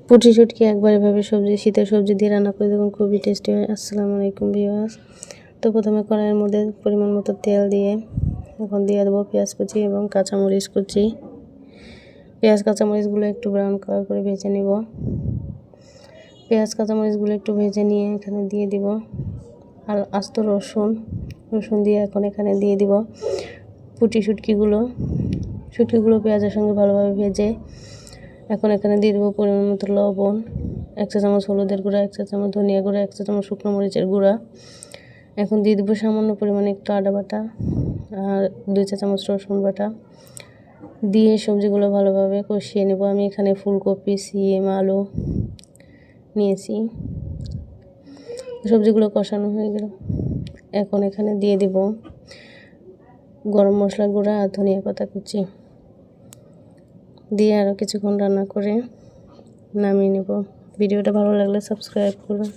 পুঁটি শুটকি একবার এভাবে শীতের সবজি দিয়ে রান্না করে দেখুন, খুবই টেস্টি হয়। আসসালামু আলাইকুম ভিউয়ার্স। তো প্রথমে কড়াইয়ের মধ্যে পরিমাণ মতো তেল দিয়ে এখন দিয়ে দেবো পেঁয়াজ কুচি এবং কাঁচামরিচ কুচি। পেঁয়াজ কাঁচামরিচগুলো একটু ব্রাউন কালার করে ভেজে নেব। পেঁয়াজ কাঁচামরিচগুলো একটু ভেজে নিয়ে এখানে দিয়ে দিব আর আস্ত রসুন দিয়ে এখন এখানে দিয়ে দিব পুঁটি শুটকিগুলো পেঁয়াজের সঙ্গে ভালোভাবে ভেজে এখন এখানে দিয়ে দেবো পরিমাণ মতো লবণ, 1 চা চামচ হলুদের গুঁড়া, 1 চা চামচ ধনিয়া গুঁড়া, 1 চা চামচ শুকনো মরিচের গুঁড়া। এখন দিয়ে দেবো সামান্য পরিমাণে একটু আদা বাটা আর 2 চা চামচ রসুন বাটা দিয়ে সবজিগুলো ভালোভাবে কষিয়ে নেব। আমি এখানে ফুলকপি, সিম, আলু নিয়েছি। সবজিগুলো কষানো হয়ে গেল, এখন এখানে দিয়ে দেব গরম মশলা গুঁড়া আর ধনিয়া পাতা কুচি দিয়ে আরও কিছুক্ষণ রান্না করে নামিয়ে নেব। ভিডিওটা ভালো লাগলে সাবস্ক্রাইব করবেন।